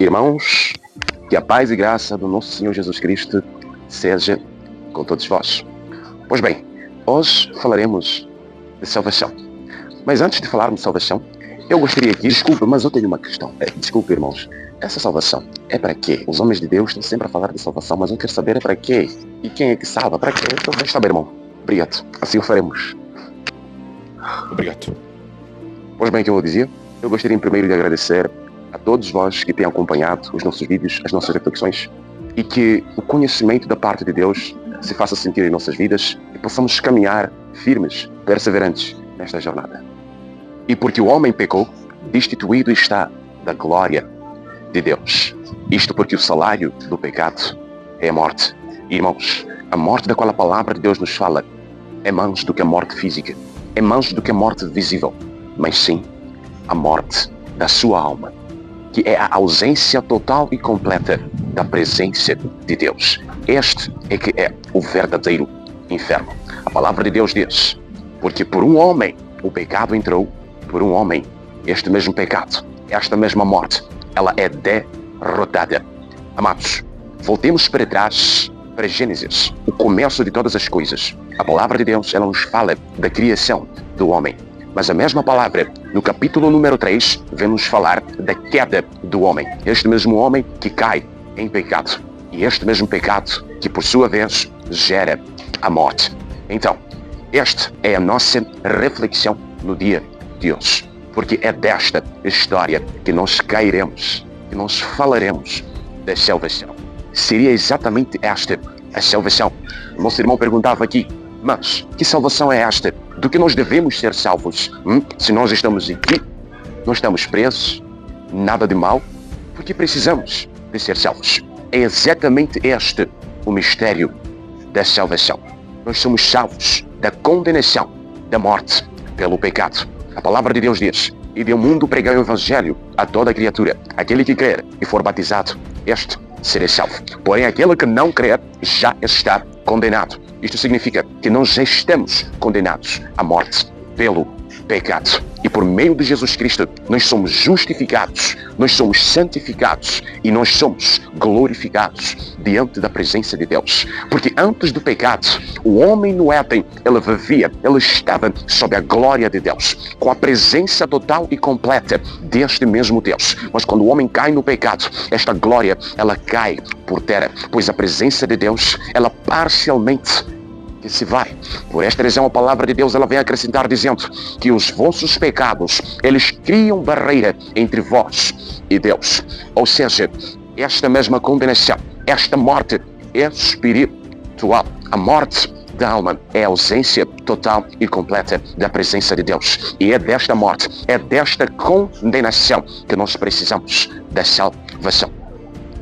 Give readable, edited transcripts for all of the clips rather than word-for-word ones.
Irmãos, que a paz e graça do nosso Senhor Jesus Cristo seja com todos vós. Pois bem, hoje falaremos de salvação. Mas antes de falarmos de salvação, eu gostaria aqui... Desculpe, mas eu tenho uma questão. Desculpe, irmãos. Essa salvação é para quê? Os homens de Deus estão sempre a falar de salvação, mas eu quero saber é para quê? E quem é que salva? Para quê? Então deixa saber, irmão. Obrigado. Assim o faremos. Obrigado. Pois bem, como eu dizia, eu gostaria primeiro de agradecer a todos vós que têm acompanhado os nossos vídeos, as nossas reflexões, e que o conhecimento da parte de Deus se faça sentir em nossas vidas e possamos caminhar firmes, perseverantes nesta jornada. E porque o homem pecou, destituído está da glória de Deus. Isto porque o salário do pecado é a morte. Irmãos, a morte da qual a palavra de Deus nos fala é mais do que a morte física, é mais do que a morte visível, mas sim a morte da sua alma, que é a ausência total e completa da presença de Deus. Este é que é o verdadeiro inferno. A palavra de Deus diz, porque por um homem o pecado entrou, por um homem este mesmo pecado, esta mesma morte, ela é derrotada. Amados, voltemos para trás, para Gênesis, o começo de todas as coisas. A palavra de Deus, ela nos fala da criação do homem. Mas a mesma palavra, no capítulo número 3, vem nos falar da queda do homem. Este mesmo homem que cai em pecado. E este mesmo pecado que, por sua vez, gera a morte. Então, esta é a nossa reflexão no dia de hoje. Porque é desta história que nós cairemos, que nós falaremos da salvação. Seria exatamente esta a salvação. O nosso irmão perguntava aqui, mas que salvação é esta? Do que nós devemos ser salvos? Se nós estamos aqui, não estamos presos, nada de mal, porque precisamos de ser salvos. É exatamente este o mistério da salvação. Nós somos salvos da condenação, da morte, pelo pecado. A palavra de Deus diz, e de o mundo pregar o evangelho a toda criatura. Aquele que crer e for batizado, este será salvo. Porém, aquele que não crer já está condenado. Isto significa que nós já estamos condenados à morte pelo pecado. E por meio de Jesus Cristo, nós somos justificados, nós somos santificados e nós somos glorificados diante da presença de Deus. Porque antes do pecado, o homem no Éden, ele vivia, ele estava sob a glória de Deus, com a presença total e completa deste mesmo Deus. Mas quando o homem cai no pecado, esta glória, ela cai por terra, pois a presença de Deus, ela parcialmente que se vai. Por esta razão a palavra de Deus ela vem acrescentar dizendo que os vossos pecados, eles criam barreira entre vós e Deus. Ou seja, esta mesma condenação, esta morte é espiritual. A morte da alma é a ausência total e completa da presença de Deus. E é desta morte, é desta condenação que nós precisamos da salvação.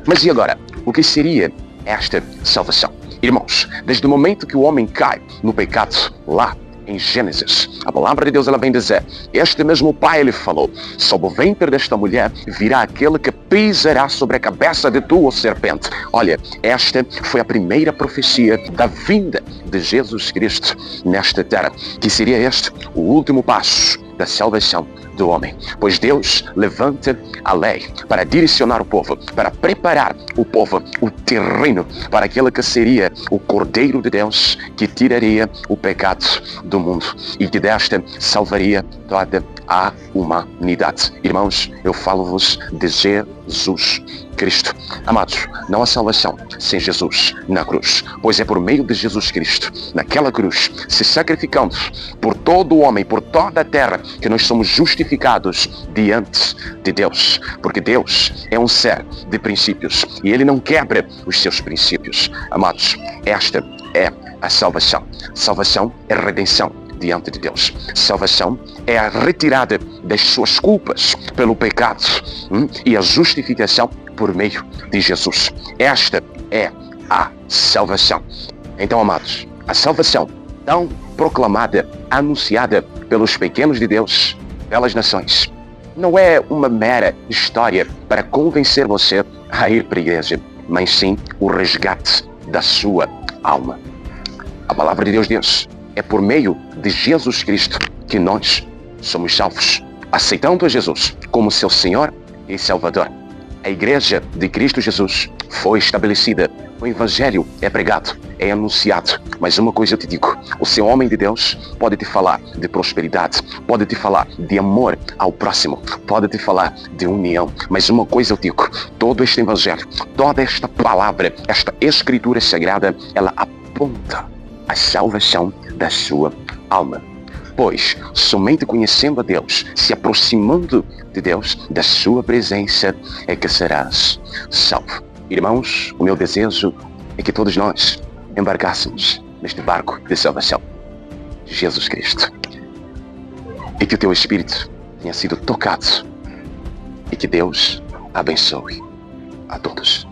Mas e agora? O que seria esta salvação? Irmãos, desde o momento que o homem cai no pecado, lá em Gênesis, a palavra de Deus ela vem dizer, este mesmo pai ele falou, sob o ventre desta mulher virá aquele que pisará sobre a cabeça de tua serpente. Olha, esta foi a primeira profecia da vinda de Jesus Cristo nesta terra, que seria este o último passo da salvação do homem. Pois Deus levanta a lei para direcionar o povo, para preparar o povo, o terreno para aquele que seria o Cordeiro de Deus que tiraria o pecado do mundo e que desta salvaria toda a humanidade. Irmãos, eu falo-vos de Jesus Cristo. Amados, não há salvação sem Jesus na cruz, pois é por meio de Jesus Cristo, naquela cruz, se sacrificando por todo o homem, por toda a terra, que nós somos justificados diante de Deus, porque Deus é um ser de princípios e Ele não quebra os seus princípios. Amados, esta é a salvação. Salvação é redenção diante de Deus. Salvação é a retirada das suas culpas pelo pecado e a justificação por meio de Jesus. Esta é a salvação. Então, amados, a salvação tão proclamada, anunciada pelos pequenos de Deus, pelas nações, não é uma mera história para convencer você a ir para a igreja, mas sim o resgate da sua alma. A palavra de Deus diz, é por meio de Jesus Cristo que nós somos salvos, aceitando a Jesus como seu Senhor e Salvador. A igreja de Cristo Jesus foi estabelecida. O evangelho é pregado, é anunciado. Mas uma coisa eu te digo, o seu homem de Deus pode te falar de prosperidade, pode te falar de amor ao próximo, pode te falar de união. Mas uma coisa eu digo, todo este evangelho, toda esta palavra, esta escritura sagrada, ela aponta a salvação da sua alma. Pois somente conhecendo a Deus, se aproximando de Deus, da sua presença, é que serás salvo. Irmãos, o meu desejo é que todos nós embarcássemos neste barco de salvação, Jesus Cristo. E que o teu espírito tenha sido tocado. E que Deus abençoe a todos.